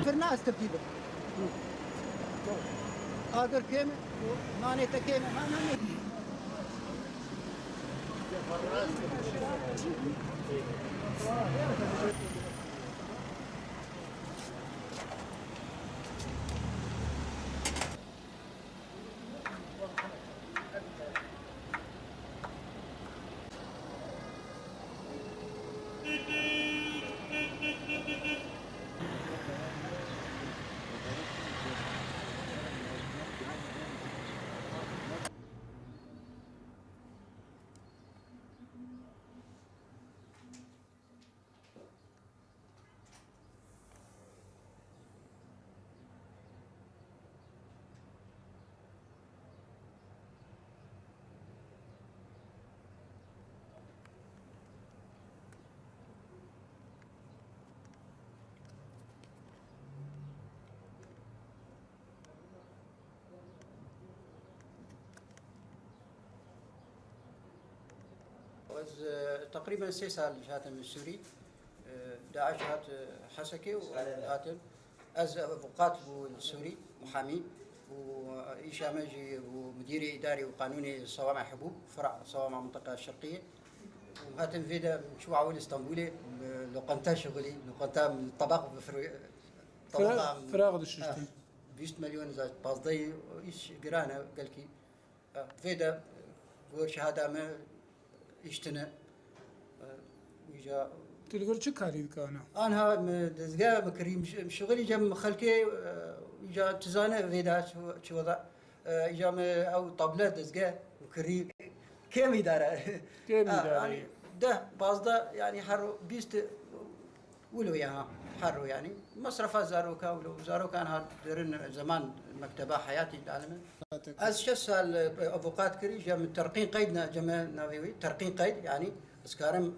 فرنا استبديله اگر كيم ما نيتا كيم ما نيتا تقريبا 6 سال هاتم السوري داعش هات حسكي وهاتم از قاتل السوري محامي وإيشامجي ومدير إداري وقانوني صوامع حبوب فرع صوامع المنطقة الشرقية وهاتم فيدا شو عول اسطنبولي لو قنتا شغلي لو قنتا من الطبق فراغ الشتي 20 مليون زاد باصدي ايش قرانا قالكي فيدا قول شهادة ما يشتنا ويجا تقول شو كاري كانوا أنا دزجا مكريم شغلي جم خلكي يجا تزانة فيدا شو وضع يجا أو طبلة دزجا مكريم كم إدارة يعني ده باصدا يعني حرو بيست ولو ياها حرو يعني مصرفات زاروكا ولو زاروكا أنا درن زمان مكتبة حياتي العالمي از شسال أفوقات كري جا من ترقين قيدنا جمع ناويوي ترقين قيد يعني اسكارم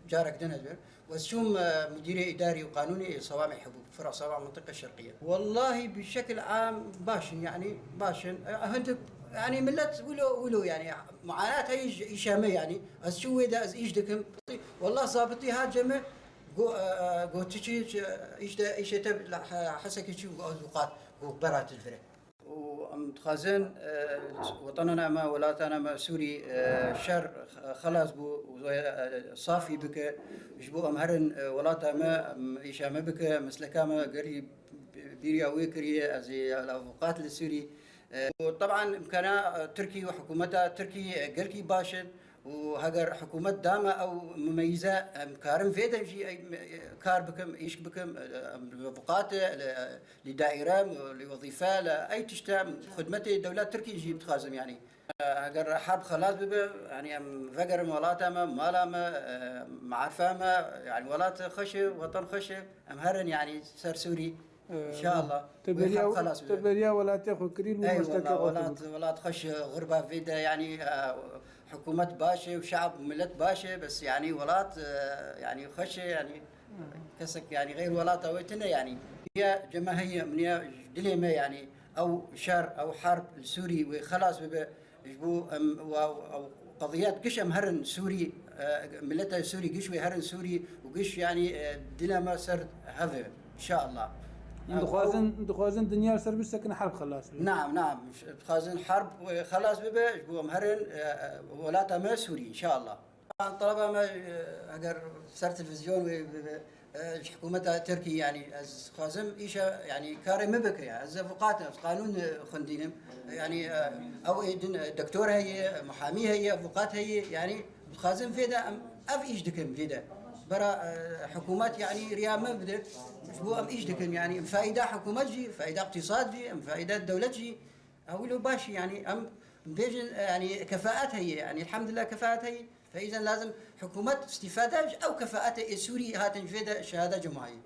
جارك دنجر وسوم مدير إداري وقانوني صوامع حبوب فرع صوامع المنطقة الشرقية والله بشكل عام باشن يعني باشن هند يعني ملت ولو يعني معاناة هي شامة يعني از شو إذا از إيش دكم والله صابتي ها جمع جو تشي إيش تب حسك شو أوقات وبرات الفرق ومتخازن وطننا ما ولاتنا ما سوري شر خلاص بو صافي بك جبو أمهرن ولاتا ما إيش ما بك مثل كما قريب بيريا ويكري زي الأوقات السوري وطبعا إمكانها تركي وحكومتها تركي قركي باشن وهجر حكومة دامة أو مميزة كارم فيدا جي كار بكم إيش بكم بقات لدائرة لوظيفة لأي تشتى خدمة الدولة التركية جي بتخازم يعني هجر حرب خلاص بب يعني فجر ولاتا مالا معرفة يعني ولات خشة وطن خشة هرن يعني سر سوري ان شاء الله تبريا ولا تاخذ كريل ومشتكى ولا تخش غربه فيدا يعني حكومه باشا وشعب وملت باشا بس يعني ولات يعني خش يعني كسك يعني غير ولات ويتنا يعني هي جماهير من دليمه يعني او شر او حرب السوري وخلاص يجبو او قضيات قش هرن سوري ملتها سوري قش وهرن سوري وقش يعني دلما سر هذا ان شاء الله دخوازن دنيا سر بسكن حرب خلاص نعم دخوازن حرب خلاص ببا جبو مهرن ولاتا ما سوري ان شاء الله طبعا طلبة ما اگر سر تلفزيون حكومتها تركي يعني از خازم ايشا يعني كاري مبك يعني از فقات قانون خندينم يعني او دكتور هي محامي هي فقات هي يعني خازم فيدا اف ايش دكم فيدا برا حكومات يعني ريال ما بدأ هو أم إيش دكن يعني فائدة حكومات جي فائدة اقتصاد جي أم فائدة دولة جي أولو باشي يعني أم بيجن يعني كفاءات هي يعني الحمد لله كفاءات هي فإذا لازم حكومات استفادة أو كفاءات سوري هاتن فيدا شهادة جماعية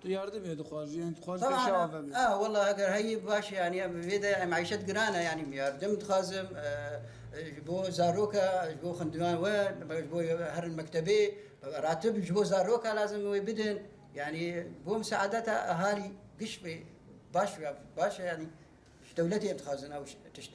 تيارد بيد خوازين تخواز طبعا والله اگر هي باش يعني فيدا معيشة قرانة يعني مياردم تخازم جبو زاروكا جبو خندوان جبو هر المكتبي راتب جبو زاروكا لازم يبدن يعني بو مساعدة اهالي قش باش يعني دولتي تخازن او تشت